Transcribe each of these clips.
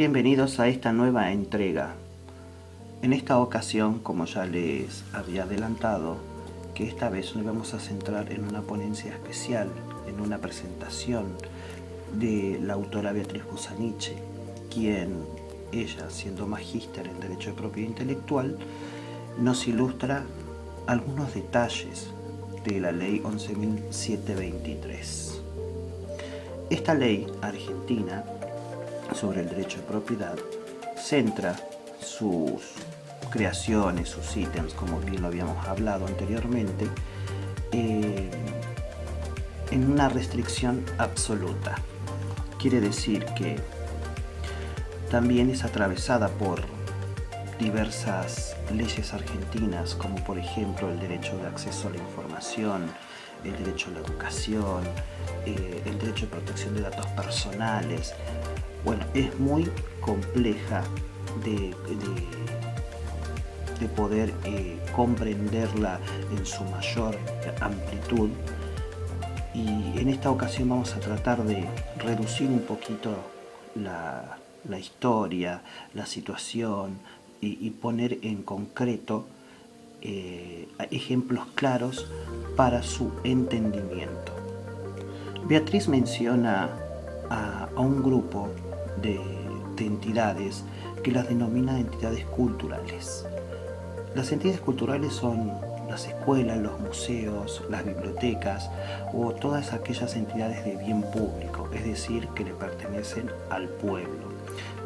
Bienvenidos a esta nueva entrega. En esta ocasión, como ya les había adelantado, que esta vez nos vamos a centrar en una ponencia especial, en una presentación de la autora Beatriz Busaniche, quien, ella siendo magíster en Derecho de Propiedad Intelectual, nos ilustra algunos detalles de la Ley 11.723. Esta ley argentina sobre el derecho de propiedad centra sus creaciones, sus ítems, como bien lo habíamos hablado anteriormente, en una restricción absoluta. Quiere decir que también es atravesada por diversas leyes argentinas, como por ejemplo el derecho de acceso a la información, el derecho a la educación, el derecho de protección de datos personales. Bueno, es muy compleja de poder comprenderla en su mayor amplitud, y en esta ocasión vamos a tratar de reducir un poquito la historia, la situación, y poner en concreto ejemplos claros para su entendimiento. Beatriz menciona a un grupo de entidades que las denomina entidades culturales. Las entidades culturales son las escuelas, los museos, las bibliotecas o todas aquellas entidades de bien público, es decir, que le pertenecen al pueblo,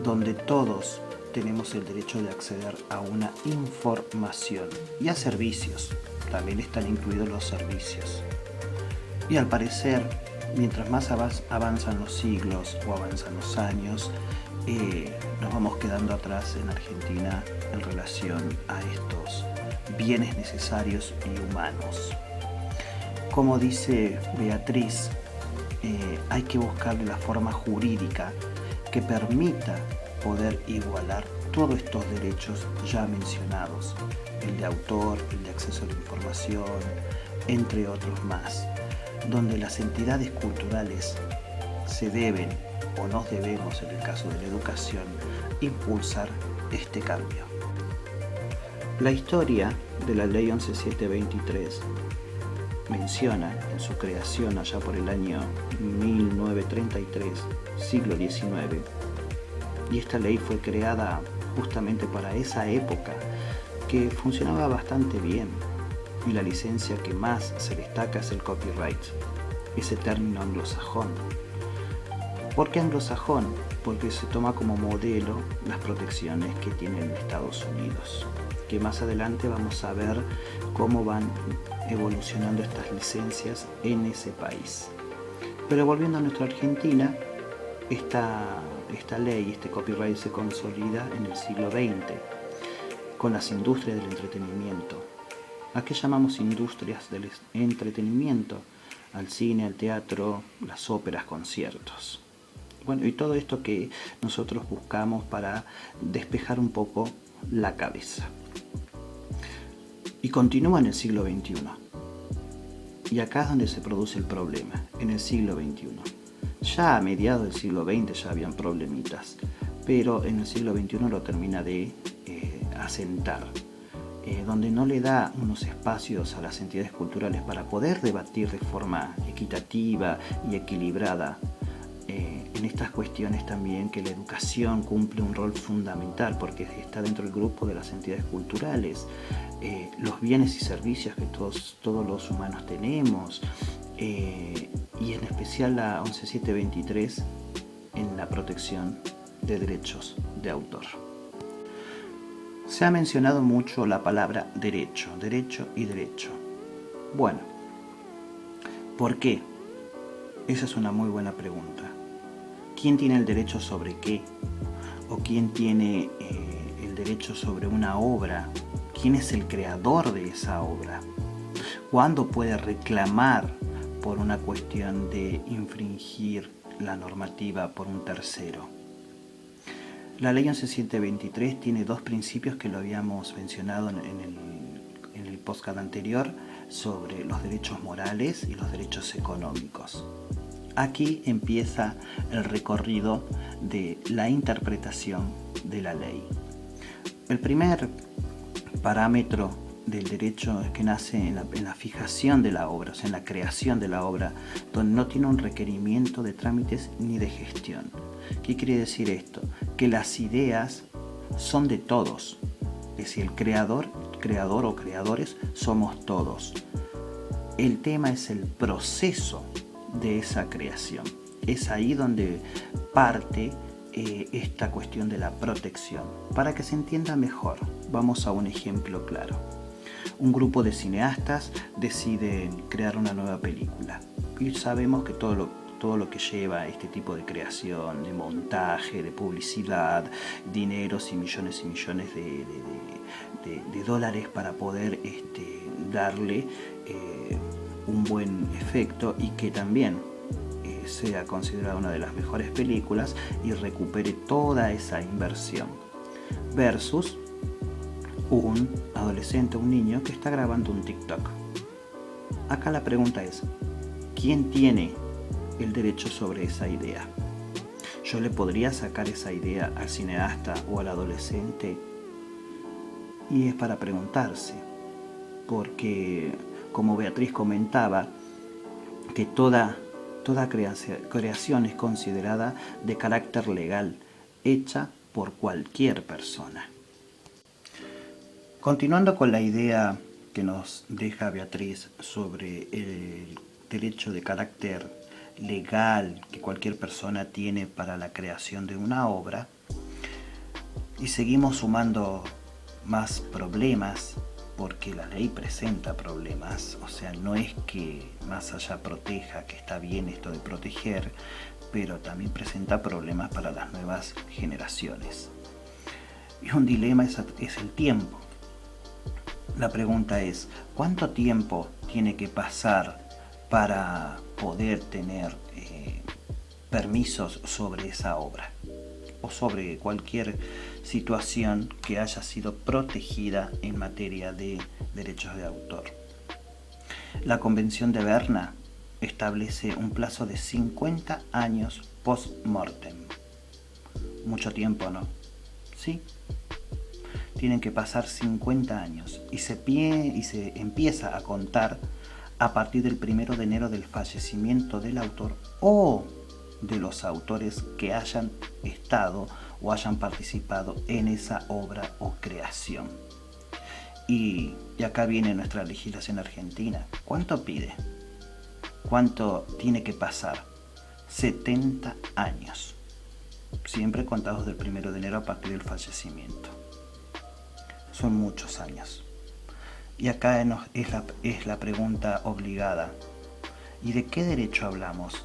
donde todos tenemos el derecho de acceder a una información y a servicios. También están incluidos los servicios. Y al parecer, mientras más avanzan los siglos o avanzan los años, nos vamos quedando atrás en Argentina en relación a estos bienes necesarios y humanos. Como dice Beatriz, hay que buscarle la forma jurídica que permita poder igualar todos estos derechos ya mencionados, el de autor, el de acceso a la información, entre otros más, donde las entidades culturales se deben, o nos debemos en el caso de la educación, impulsar este cambio. La historia de la Ley 11.723 menciona en su creación allá por el año 1933, siglo XIX, y esta ley fue creada justamente para esa época, que funcionaba bastante bien, y la licencia que más se destaca es el copyright, ese término anglosajón. ¿Por qué anglosajón? Porque se toma como modelo las protecciones que tienen Estados Unidos, que más adelante vamos a ver cómo van evolucionando estas licencias en ese país. Pero volviendo a nuestra Argentina, esta ley, este copyright se consolida en el siglo XX con las industrias del entretenimiento. ¿A qué llamamos industrias del entretenimiento? Al cine, al teatro, las óperas, conciertos. Bueno, y todo esto que nosotros buscamos para despejar un poco la cabeza. Y continúa en el siglo XXI. Y acá es donde se produce el problema, en el siglo XXI. Ya a mediados del siglo XX ya habían problemitas, pero en el siglo XXI lo termina de asentar, donde no le da unos espacios a las entidades culturales para poder debatir de forma equitativa y equilibrada en estas cuestiones también, que la educación cumple un rol fundamental porque está dentro del grupo de las entidades culturales, los bienes y servicios que todos los humanos tenemos, y en especial la 11.723 en la protección de derechos de autor. Se ha mencionado mucho la palabra derecho, derecho y derecho. Bueno, ¿por qué? Esa es una muy buena pregunta. ¿Quién tiene el derecho sobre qué? ¿O quién tiene el derecho sobre una obra? ¿Quién es el creador de esa obra? ¿Cuándo puede reclamar por una cuestión de infringir la normativa por un tercero? La ley 11.723 tiene dos principios que lo habíamos mencionado en el podcast anterior, sobre los derechos morales y los derechos económicos. Aquí empieza el recorrido de la interpretación de la ley. El primer parámetro del derecho es que nace en la fijación de la obra, o sea, en la creación de la obra, donde no tiene un requerimiento de trámites ni de gestión. ¿Qué quiere decir esto? Que las ideas son de todos, es decir, el creador o creadores somos todos. El tema es el proceso de esa creación. Es ahí donde parte esta cuestión de la protección. Para que se entienda mejor, vamos a un ejemplo claro. Un grupo de cineastas decide crear una nueva película y sabemos que todo lo que lleva este tipo de creación, de montaje, de publicidad, dineros y millones de dólares para poder darle un buen efecto y que también sea considerada una de las mejores películas y recupere toda esa inversión versus un adolescente, un niño que está grabando un TikTok. Acá la pregunta es, ¿quién tiene el derecho sobre esa idea? ¿Yo le podría sacar esa idea al cineasta o al adolescente? Y es para preguntarse, porque como Beatriz comentaba, que toda creación es considerada de carácter legal, hecha por cualquier persona. Continuando con la idea que nos deja Beatriz sobre el derecho de carácter legal que cualquier persona tiene para la creación de una obra, y seguimos sumando más problemas, porque la ley presenta problemas, o sea, no es que más allá proteja, que está bien esto de proteger, pero también presenta problemas para las nuevas generaciones. Y un dilema es el tiempo. La pregunta es, ¿cuánto tiempo tiene que pasar para poder tener permisos sobre esa obra o sobre cualquier situación que haya sido protegida en materia de derechos de autor? La Convención de Berna establece un plazo de 50 años post-mortem. Mucho tiempo, ¿no? Sí. Tienen que pasar 50 años y se empieza a contar a partir del 1 de enero del fallecimiento del autor o de los autores que hayan estado o hayan participado en esa obra o creación. Y acá viene nuestra legislación argentina. ¿Cuánto pide? ¿Cuánto tiene que pasar? 70 años. Siempre contados del 1 de enero a partir del fallecimiento. Son muchos años. Y acá es la pregunta obligada. ¿Y de qué derecho hablamos?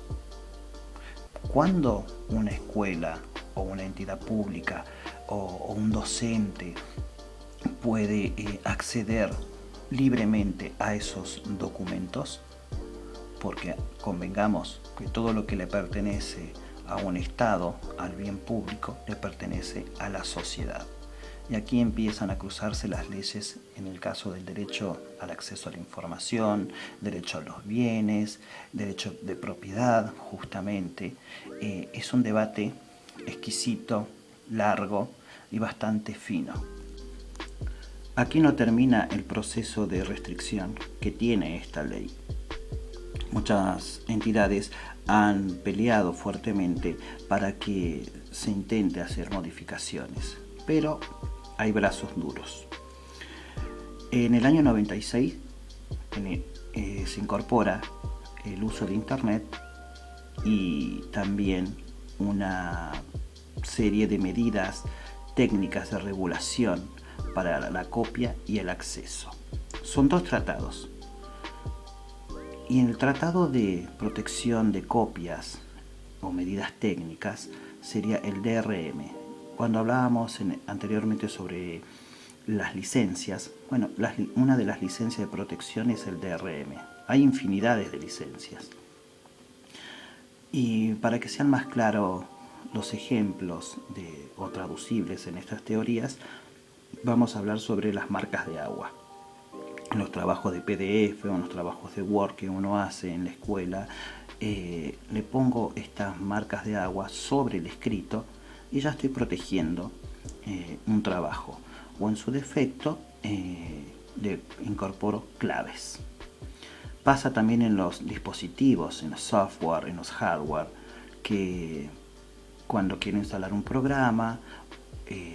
¿Cuándo una escuela o una entidad pública o un docente puede acceder libremente a esos documentos? Porque convengamos que todo lo que le pertenece a un Estado, al bien público, le pertenece a la sociedad. Y aquí empiezan a cruzarse las leyes en el caso del derecho al acceso a la información, derecho a los bienes, derecho de propiedad, justamente. Es un debate exquisito, largo y bastante fino. Aquí no termina el proceso de restricción que tiene esta ley. Muchas entidades han peleado fuertemente para que se intente hacer modificaciones, pero hay brazos duros. En el año 96 se incorpora el uso de Internet y también una serie de medidas técnicas de regulación para la copia y el acceso. Son 2 tratados. Y en el Tratado de Protección de Copias o Medidas Técnicas sería el DRM. Cuando hablábamos anteriormente sobre las licencias, bueno, una de las licencias de protección es el DRM. Hay infinidades de licencias. Y para que sean más claros los ejemplos o traducibles en estas teorías, vamos a hablar sobre las marcas de agua. En los trabajos de PDF o en los trabajos de Word que uno hace en la escuela, le pongo estas marcas de agua sobre el escrito y ya estoy protegiendo un trabajo, o en su defecto le incorporo claves. Pasa también en los dispositivos, en los software, en los hardware, que cuando quiero instalar un programa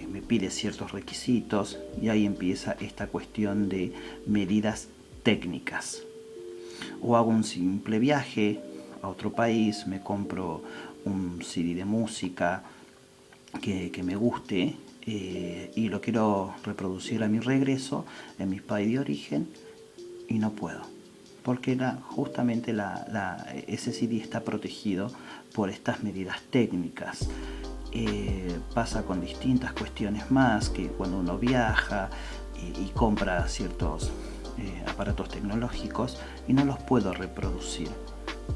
me pide ciertos requisitos y ahí empieza esta cuestión de medidas técnicas. O hago un simple viaje a otro país, me compro un CD de música que me guste y lo quiero reproducir a mi regreso en mi país de origen y no puedo, porque justamente ese CD está protegido por estas medidas técnicas. Pasa con distintas cuestiones más, que cuando uno viaja y compra ciertos aparatos tecnológicos y no los puedo reproducir.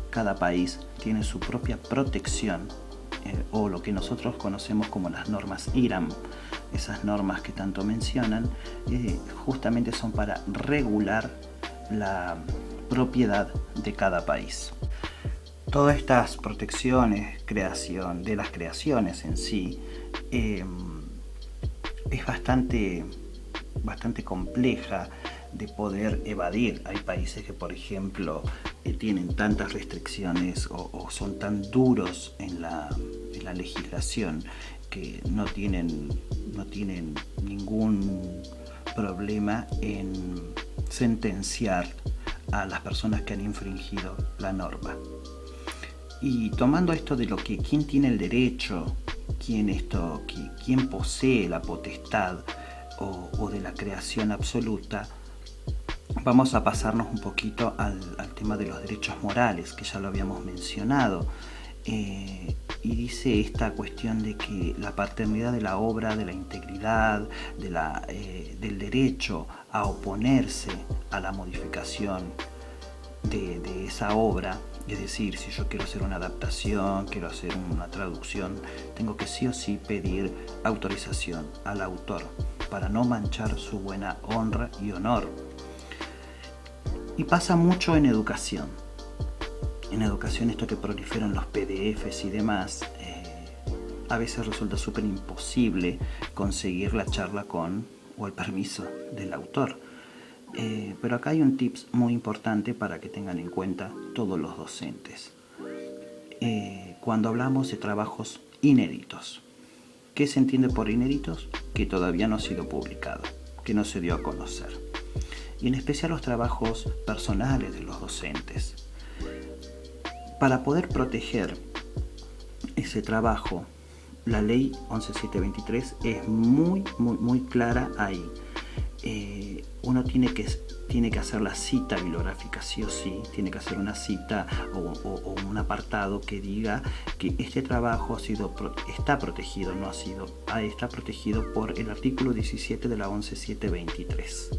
Cada país tiene su propia protección o lo que nosotros conocemos como las normas IRAM. Esas normas que tanto mencionan justamente son para regular la propiedad de cada país. Todas estas protecciones, creación de las creaciones en sí, es bastante compleja de poder evadir. Hay países que, por ejemplo, tienen tantas restricciones o son tan duros en la legislación que no tienen ningún problema en sentenciar a las personas que han infringido la norma. Y tomando esto de lo que quién tiene el derecho, quién posee la potestad o de la creación absoluta, vamos a pasarnos un poquito al tema de los derechos morales, que ya lo habíamos mencionado. Y dice esta cuestión de que la paternidad de la obra, de la integridad, del derecho a oponerse a la modificación de esa obra. Es decir, si yo quiero hacer una adaptación, quiero hacer una traducción, tengo que sí o sí pedir autorización al autor para no manchar su buena honra y honor. Y pasa mucho en educación. En educación, esto que proliferan los PDFs y demás, a veces resulta súper imposible conseguir la charla o el permiso del autor. Pero acá hay un tips muy importante para que tengan en cuenta todos los docentes. Cuando hablamos de trabajos inéditos, ¿qué se entiende por inéditos? Que todavía no ha sido publicado, que no se dio a conocer. Y en especial los trabajos personales de los docentes. Para poder proteger ese trabajo, la ley 11723 es muy clara ahí. Uno tiene que hacer la cita bibliográfica sí o sí, tiene que hacer una cita o un apartado que diga que este trabajo está protegido por el artículo 17 de la 11723.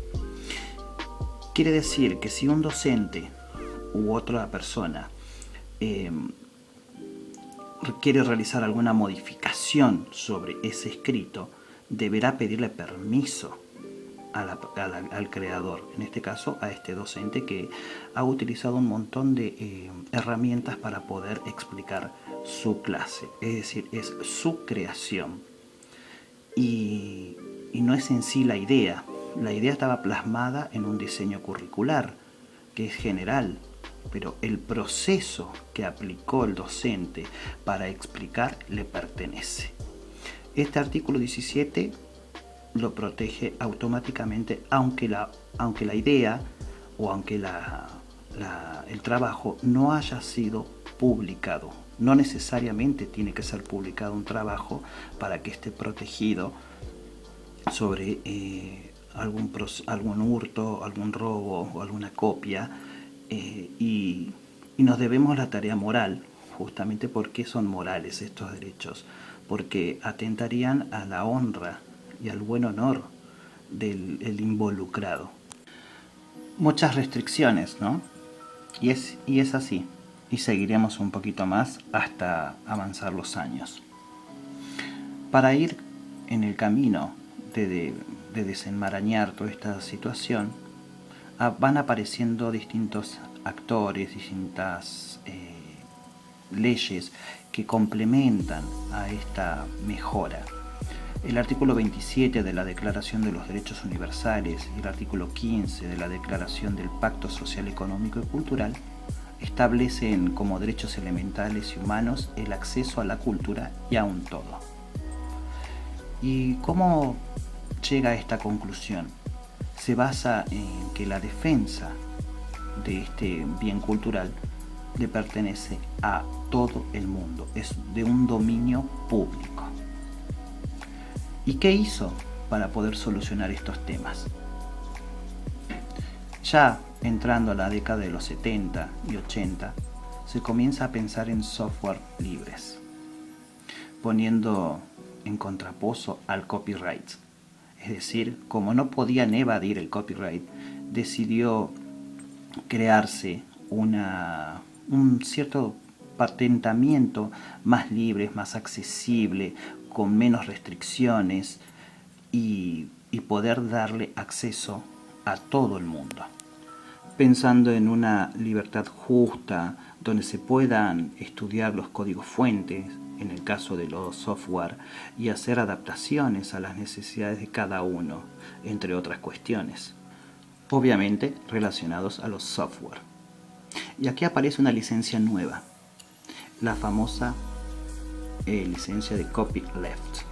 Quiere decir que si un docente u otra persona quiere realizar alguna modificación sobre ese escrito, deberá pedirle permiso al creador, en este caso a este docente que ha utilizado un montón de herramientas para poder explicar su clase, es decir, es su creación y no es en sí la idea estaba plasmada en un diseño curricular que es general, pero el proceso que aplicó el docente para explicar le pertenece. Este artículo 17 lo protege automáticamente, aunque la idea o aunque el trabajo no haya sido publicado. No necesariamente tiene que ser publicado un trabajo para que esté protegido sobre algún hurto, algún robo o alguna copia, y nos debemos la tarea moral, justamente porque son morales estos derechos, porque atentarían a la honra y al buen honor del involucrado. Muchas restricciones, ¿no? Y es así, y seguiremos un poquito más hasta avanzar los años. Para ir en el camino de desenmarañar toda esta situación, van apareciendo distintos actores, distintas leyes que complementan a esta mejora. El artículo 27 de la Declaración de los Derechos Universales y el artículo 15 de la Declaración del Pacto Social, Económico y Cultural establecen como derechos elementales y humanos el acceso a la cultura y a un todo. ¿Y cómo llega a esta conclusión? Se basa en que la defensa de este bien cultural le pertenece a todo el mundo, es de un dominio público. ¿Y qué hizo para poder solucionar estos temas? Ya entrando a la década de los 70 y 80, se comienza a pensar en software libres, poniendo en contraposo al copyright. Es decir, como no podían evadir el copyright, decidió crearse un cierto patentamiento más libre, más accesible, con menos restricciones y poder darle acceso a todo el mundo. Pensando en una libertad justa, donde se puedan estudiar los códigos fuentes, en el caso de los software, y hacer adaptaciones a las necesidades de cada uno, entre otras cuestiones, obviamente relacionados a los software. Y aquí aparece una licencia nueva, la famosa licencia de copyleft.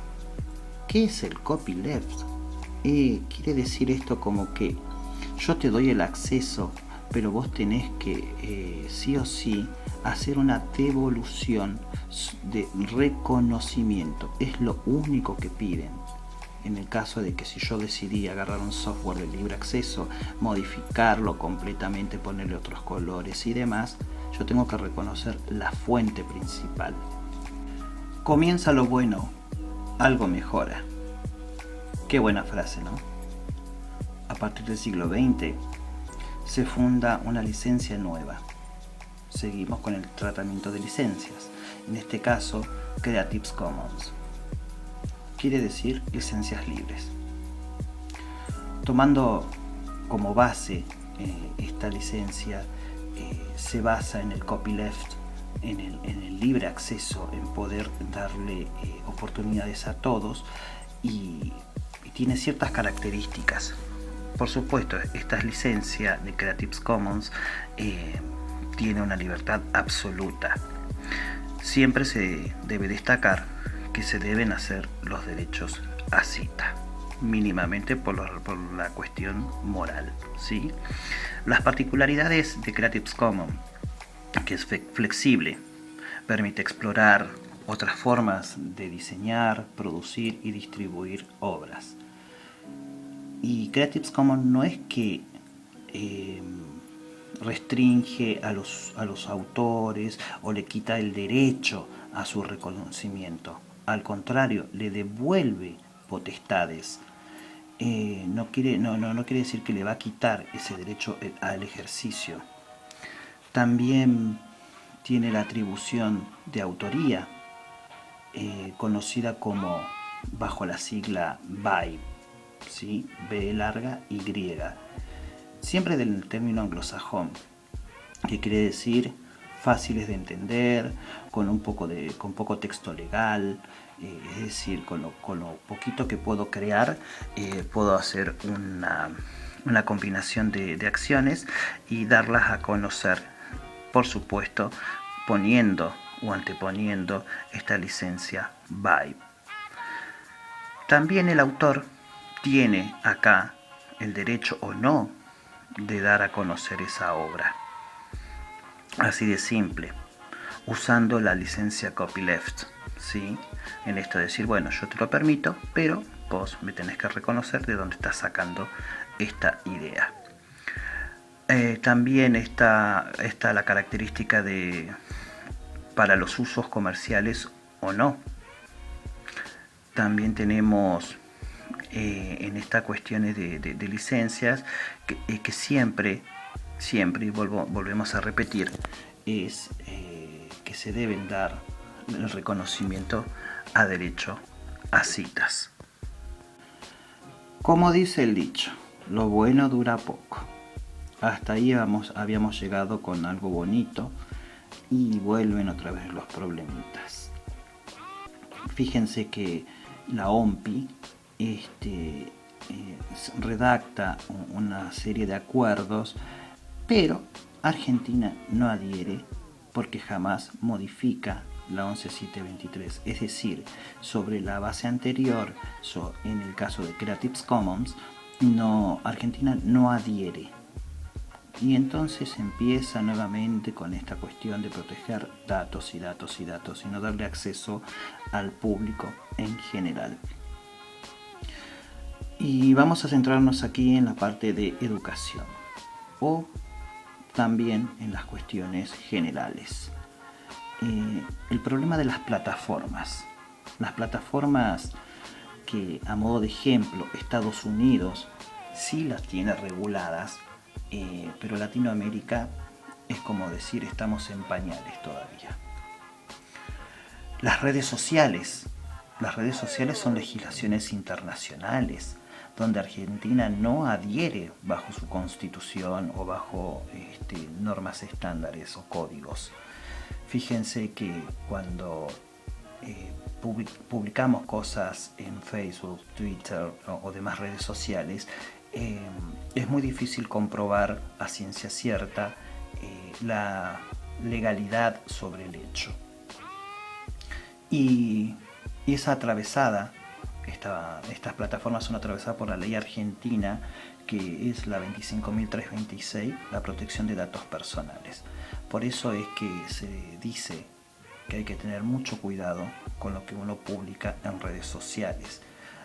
¿Qué es el copyleft? Quiere decir esto como que yo te doy el acceso, pero vos tenés que sí o sí hacer una devolución de reconocimiento. Es lo único que piden. En el caso de que si yo decidí agarrar un software de libre acceso, modificarlo completamente, ponerle otros colores y demás, yo tengo que reconocer la fuente principal. Comienza lo bueno, algo mejora. Qué buena frase, ¿no? A partir del siglo XX se funda una licencia nueva. Seguimos con el tratamiento de licencias. En este caso, Creative Commons. Quiere decir licencias libres. Tomando como base esta licencia, se basa en el copyleft, en el libre acceso, en poder darle oportunidades a todos y tiene ciertas características. Por supuesto, esta licencia de Creative Commons tiene una libertad absoluta. Siempre se debe destacar que se deben hacer los derechos a cita, mínimamente por la cuestión moral, ¿sí? Las particularidades de Creative Commons, que es flexible, permite explorar otras formas de diseñar, producir y distribuir obras. Y Creative Commons no es que restringe a los autores o le quita el derecho a su reconocimiento. Al contrario, le devuelve potestades. No quiere decir que le va a quitar ese derecho al ejercicio. También tiene la atribución de autoría, conocida como bajo la sigla BY, ¿sí? B larga Y, siempre del término anglosajón, que quiere decir fáciles de entender, con poco texto legal, es decir, con lo poquito que puedo crear, puedo hacer una combinación de acciones y darlas a conocer, por supuesto, poniendo o anteponiendo esta licencia BY. También el autor tiene acá el derecho o no de dar a conocer esa obra. Así de simple, usando la licencia copyleft, ¿sí? En esto de decir, bueno, yo te lo permito, pero vos me tenés que reconocer de dónde estás sacando esta idea. También está la característica de para los usos comerciales o no. También tenemos en estas cuestiones de licencias que siempre, y volvemos a repetir, es que se deben dar el reconocimiento a derecho a citas. Como dice el dicho, lo bueno dura poco. Hasta ahí habíamos llegado con algo bonito, y vuelven otra vez los problemitas. Fíjense que la OMPI redacta una serie de acuerdos, pero Argentina no adhiere porque jamás modifica la 11723, es decir, sobre la base anterior, en el caso de Creative Commons, Argentina no adhiere. Y entonces empieza nuevamente con esta cuestión de proteger datos y datos y datos y no darle acceso al público en general. Y vamos a centrarnos aquí en la parte de educación o también en las cuestiones generales. El problema de las plataformas. Las plataformas que, a modo de ejemplo, Estados Unidos sí las tiene reguladas, pero Latinoamérica es como decir, estamos en pañales todavía. Las redes sociales. Las redes sociales son legislaciones internacionales, donde Argentina no adhiere bajo su constitución o bajo normas estándares o códigos. Fíjense que cuando publicamos cosas en Facebook, Twitter o demás redes sociales, es muy difícil comprobar a ciencia cierta la legalidad sobre el hecho. Y es atravesada, estas plataformas son atravesadas por la ley argentina, que es la 25.326, la protección de datos personales. Por eso es que se dice que hay que tener mucho cuidado con lo que uno publica en redes sociales,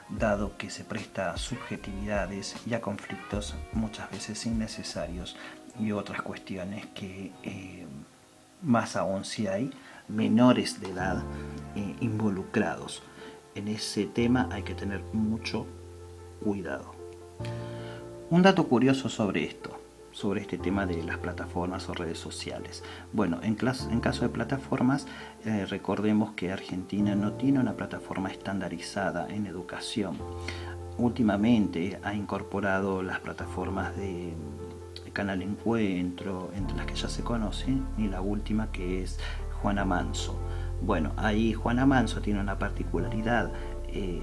dado que se presta a subjetividades y a conflictos muchas veces innecesarios y otras cuestiones que, más aún si hay menores de edad involucrados. En ese tema hay que tener mucho cuidado. Un dato curioso sobre este tema de las plataformas o redes sociales. Bueno, en caso de plataformas, recordemos que Argentina no tiene una plataforma estandarizada en educación. Últimamente ha incorporado las plataformas de Canal Encuentro, entre las que ya se conocen, y la última que es Juana Manso. Bueno, ahí Juana Manso tiene una particularidad.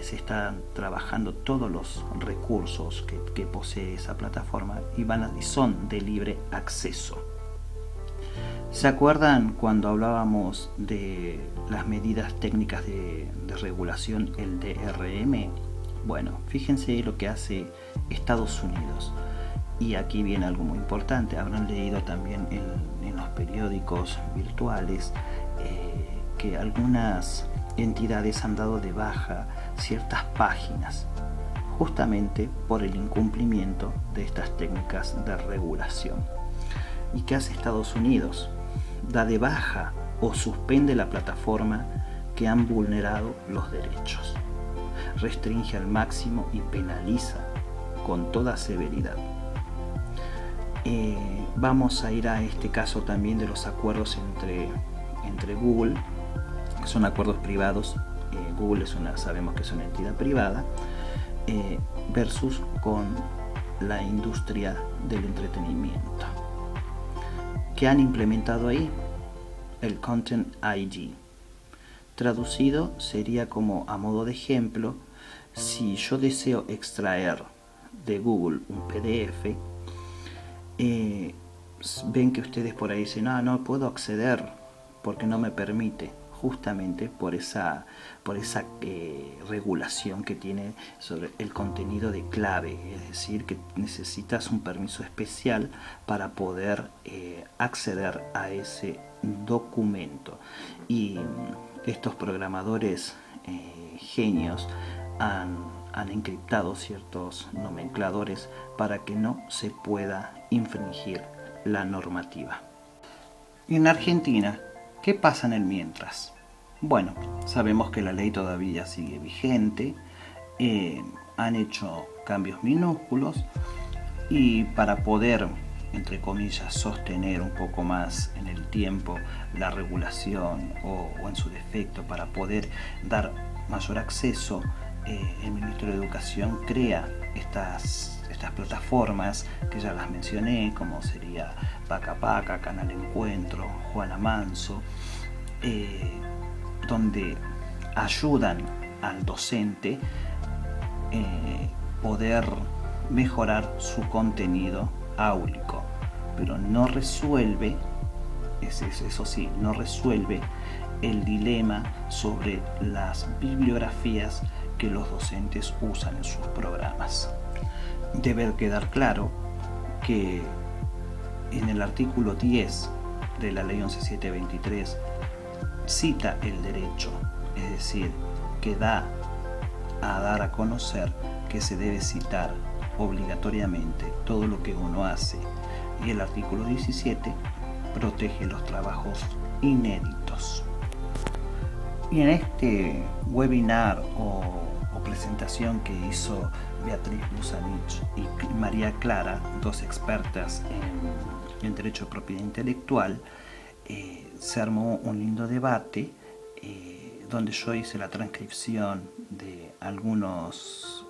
Se están trabajando todos los recursos que posee esa plataforma y son de libre acceso. ¿Se acuerdan cuando hablábamos de las medidas técnicas de regulación, el DRM? Bueno, fíjense lo que hace Estados Unidos. Y aquí viene algo muy importante. Habrán leído también en los periódicos virtuales que algunas entidades han dado de baja ciertas páginas justamente por el incumplimiento de estas técnicas de regulación. ¿Y qué hace Estados Unidos? Da de baja o suspende la plataforma que han vulnerado los derechos, restringe al máximo y penaliza con toda severidad. Vamos a ir a este caso también de los acuerdos entre Google, que son acuerdos privados. Google sabemos que es una entidad privada, versus con la industria del entretenimiento. ¿Qué han implementado ahí? El Content ID. Traducido sería como, a modo de ejemplo, si yo deseo extraer de Google un PDF, ven que ustedes por ahí dicen, no puedo acceder porque no me permite, justamente por esa regulación que tiene sobre el contenido de clave, es decir, que necesitas un permiso especial para poder acceder a ese documento. Y estos programadores genios han encriptado ciertos nomencladores para que no se pueda infringir la normativa. En Argentina, ¿qué pasa en el mientras? Bueno, sabemos que la ley todavía sigue vigente, han hecho cambios minúsculos y para poder, entre comillas, sostener un poco más en el tiempo la regulación o en su defecto, para poder dar mayor acceso, el Ministerio de Educación crea estas plataformas que ya las mencioné, como sería Paca Paca, Canal Encuentro, Juana Manso, donde ayudan al docente poder mejorar su contenido áulico, pero no resuelve, eso sí, no resuelve el dilema sobre las bibliografías que los docentes usan en sus programas. Debe quedar claro que en el artículo 10 de la Ley 11723 cita el derecho, es decir, que da a dar a conocer que se debe citar obligatoriamente todo lo que uno hace, y el artículo 17 protege los trabajos inéditos. Y en este webinar o presentación que hizo Beatriz Busanich y María Clara, dos expertas en derecho de propiedad intelectual, se armó un lindo debate donde yo hice la transcripción de algunos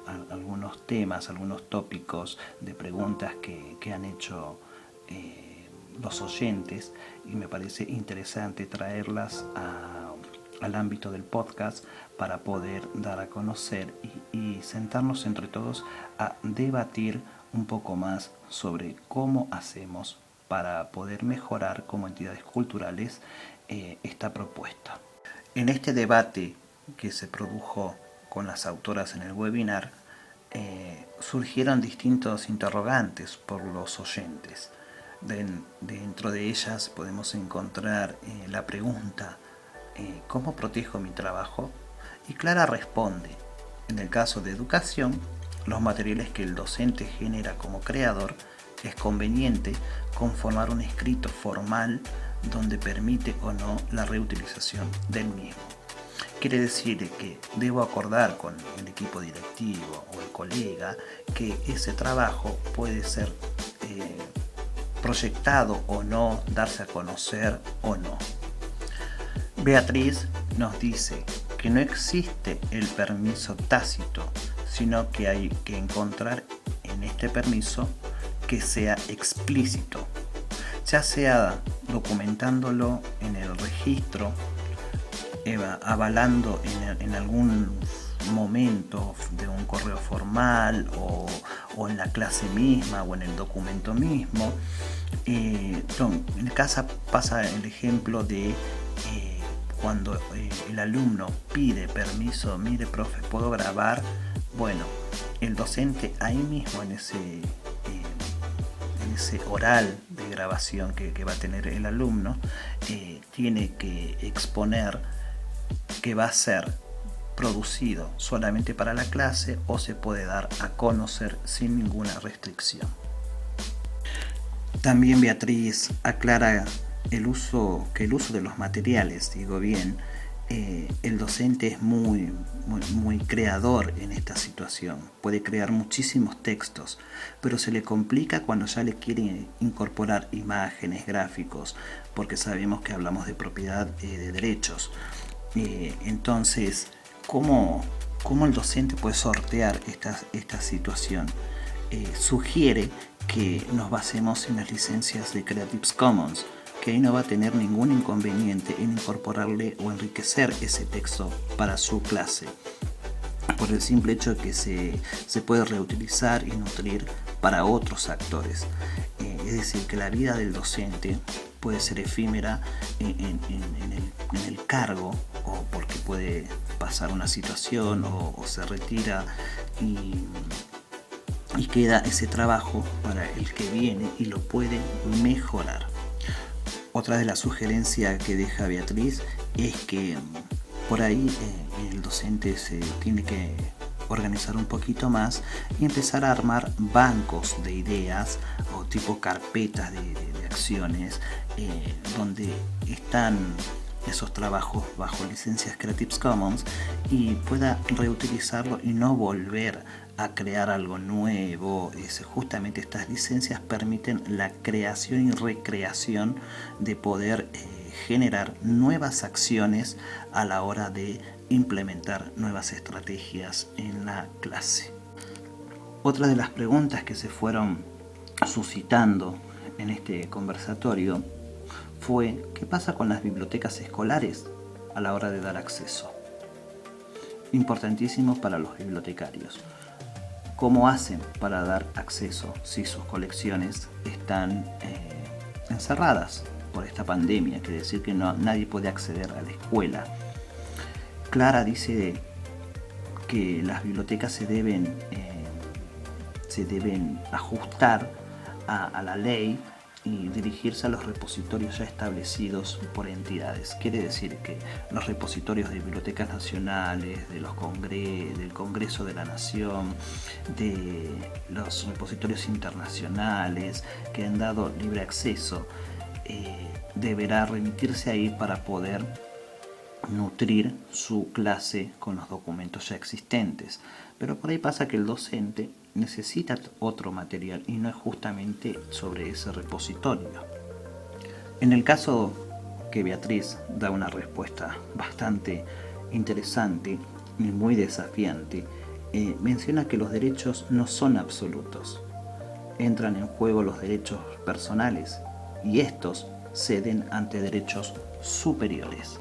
temas, algunos tópicos de preguntas que han hecho los oyentes, y me parece interesante traerlas al ámbito del podcast para poder dar a conocer y sentarnos entre todos a debatir un poco más sobre cómo hacemos para poder mejorar como entidades culturales esta propuesta. En este debate que se produjo con las autoras en el webinar, surgieron distintos interrogantes por los oyentes. Dentro de ellas podemos encontrar la pregunta: ¿cómo protejo mi trabajo? Y Clara responde: en el caso de educación, los materiales que el docente genera como creador, es conveniente conformar un escrito formal donde permite o no la reutilización del mismo. Quiere decir que debo acordar con el equipo directivo o el colega que ese trabajo puede ser proyectado o no, darse a conocer o no. Beatriz nos dice que no existe el permiso tácito, sino que hay que encontrar en este permiso que sea explícito, ya sea documentándolo en el registro, avalando en algún momento de un correo formal o en la clase misma o en el documento mismo. En casa pasa el ejemplo de cuando el alumno pide permiso: mire, profe, ¿puedo grabar? Bueno, el docente ahí mismo en ese oral de grabación que va a tener el alumno, tiene que exponer que va a ser producido solamente para la clase o se puede dar a conocer sin ninguna restricción. También Beatriz aclara que el uso de los materiales, el docente es muy creador en esta situación. Puede crear muchísimos textos, pero se le complica cuando ya le quiere incorporar imágenes, gráficos, porque sabemos que hablamos de propiedad de derechos. Entonces, ¿cómo el docente puede sortear esta situación? Sugiere que nos basemos en las licencias de Creative Commons, que ahí no va a tener ningún inconveniente en incorporarle o enriquecer ese texto para su clase, por el simple hecho de que se puede reutilizar y nutrir para otros actores. Es decir, que la vida del docente puede ser efímera en el cargo, o porque puede pasar una situación o se retira y queda ese trabajo para el que viene y lo puede mejorar. Otra de las sugerencias que deja Beatriz es que por ahí el docente se tiene que organizar un poquito más y empezar a armar bancos de ideas o tipo carpetas de acciones donde están esos trabajos bajo licencias Creative Commons y pueda reutilizarlo y no volver a crear algo nuevo. Justamente estas licencias permiten la creación y recreación de poder generar nuevas acciones a la hora de implementar nuevas estrategias en la clase. Otra de las preguntas que se fueron suscitando en este conversatorio fue: ¿qué pasa con las bibliotecas escolares a la hora de dar acceso? Importantísimo para los bibliotecarios. ¿Cómo hacen para dar acceso si sus colecciones están encerradas por esta pandemia? Quiere decir que nadie puede acceder a la escuela. Clara dice que las bibliotecas se deben ajustar a la ley y dirigirse a los repositorios ya establecidos por entidades. Quiere decir que los repositorios de bibliotecas nacionales, del Congreso de la Nación, de los repositorios internacionales que han dado libre acceso, deberá remitirse ahí para poder nutrir su clase con los documentos ya existentes. Pero por ahí pasa que el docente necesita otro material y no es justamente sobre ese repositorio. En el caso que Beatriz da una respuesta bastante interesante y muy desafiante, menciona que los derechos no son absolutos. Entran en juego los derechos personales y estos ceden ante derechos superiores.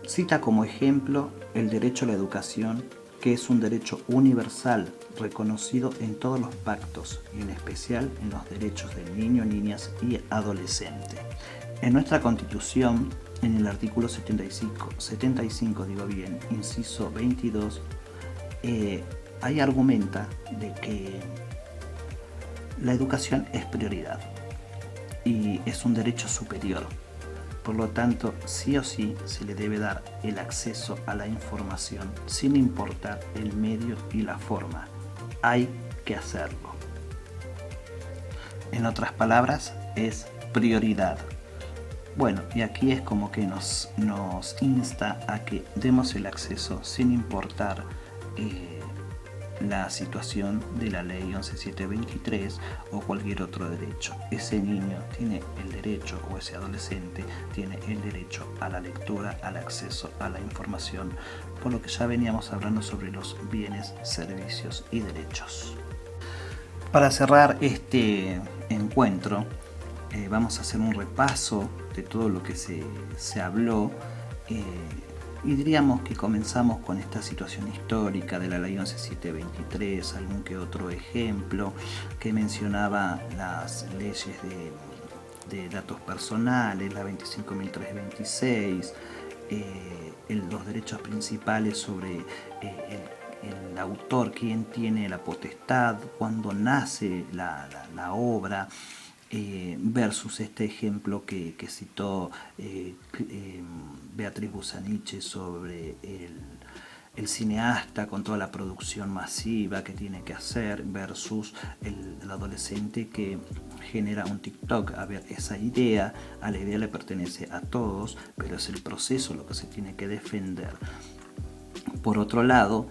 Cita como ejemplo el derecho a la educación, que es un derecho universal reconocido en todos los pactos y en especial en los derechos del niño, niñas y adolescente. En nuestra Constitución, en el artículo 75, inciso 22, ahí argumenta de que la educación es prioridad y es un derecho superior. Por lo tanto, sí o sí se le debe dar el acceso a la información sin importar el medio y la forma. Hay que hacerlo. En otras palabras, es prioridad. Bueno, y aquí es como que nos insta a que demos el acceso sin importar la situación de la ley 11723 o cualquier otro derecho. Ese niño tiene el derecho, o ese adolescente tiene el derecho a la lectura, al acceso a la información, por lo que ya veníamos hablando sobre los bienes, servicios y derechos. Para cerrar este encuentro, vamos a hacer un repaso de todo lo que se habló. Y diríamos que comenzamos con esta situación histórica de la ley 11723, algún que otro ejemplo que mencionaba las leyes de datos personales, la 25.326, los derechos principales sobre el autor, quién tiene la potestad, cuándo nace la obra, versus este ejemplo que citó Beatriz Busaniche sobre el cineasta con toda la producción masiva que tiene que hacer versus el adolescente que genera un TikTok. A ver, a la idea le pertenece a todos, pero es el proceso lo que se tiene que defender. Por otro lado,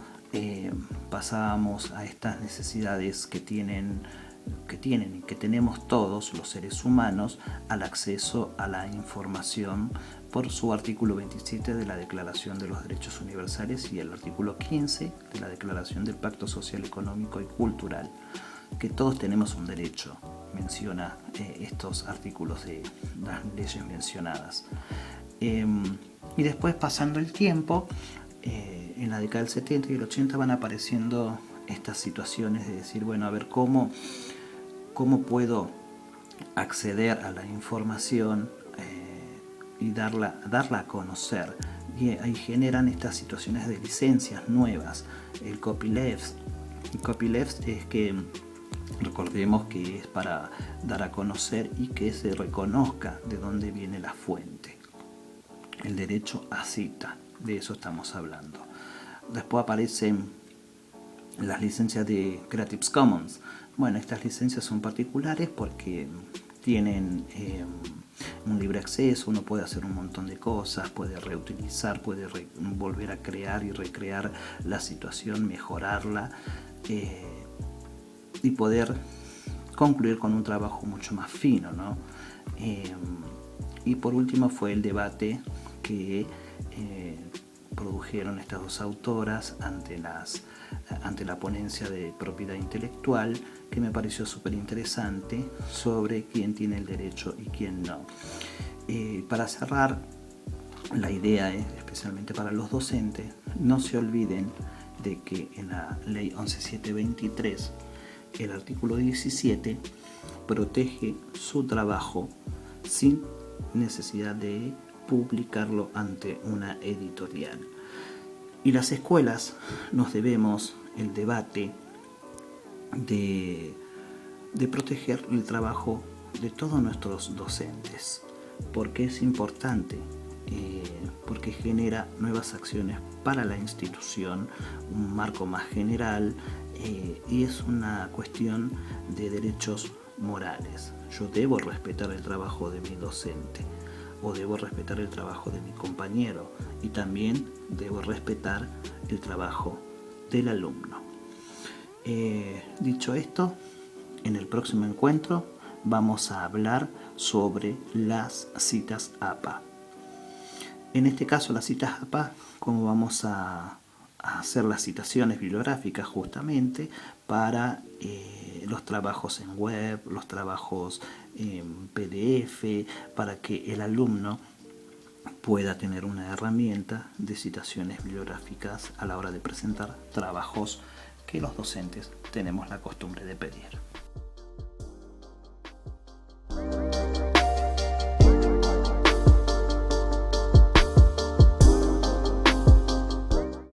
pasábamos a estas necesidades que tenemos todos los seres humanos al acceso a la información por su artículo 27 de la Declaración de los Derechos Universales y el artículo 15 de la Declaración del Pacto Social, Económico y Cultural, que todos tenemos un derecho, menciona estos artículos de las leyes mencionadas. Y después, pasando el tiempo, en la década del 70 y el 80 van apareciendo estas situaciones de decir, bueno, a ver, ¿cómo puedo acceder a la información y darla a conocer? Y ahí generan estas situaciones de licencias nuevas. El copyleft. El copyleft es que, recordemos que es para dar a conocer y que se reconozca de dónde viene la fuente. El derecho a cita, de eso estamos hablando. Después aparecen las licencias de Creative Commons. Bueno, estas licencias son particulares porque tienen un libre acceso, uno puede hacer un montón de cosas, puede reutilizar, puede volver a crear y recrear la situación, mejorarla y poder concluir con un trabajo mucho más fino, ¿no? Y por último fue el debate que produjeron estas dos autoras ante la ponencia de propiedad intelectual, que me pareció súper interesante, sobre quién tiene el derecho y quién no. Para cerrar, la idea es, especialmente para los docentes, no se olviden de que en la ley 11723, el artículo 17 protege su trabajo sin necesidad de publicarlo ante una editorial. Y las escuelas nos debemos el debate de proteger el trabajo de todos nuestros docentes, porque es importante, porque genera nuevas acciones para la institución, un marco más general, y es una cuestión de derechos morales. Yo debo respetar el trabajo de mi docente, o debo respetar el trabajo de mi compañero, y también debo respetar el trabajo del alumno. Dicho esto, en el próximo encuentro vamos a hablar sobre las citas APA. En este caso, las citas APA, como vamos a hacer las citaciones bibliográficas justamente para los trabajos en web, los trabajos en PDF, para que el alumno pueda tener una herramienta de citaciones bibliográficas a la hora de presentar trabajos que los docentes tenemos la costumbre de pedir.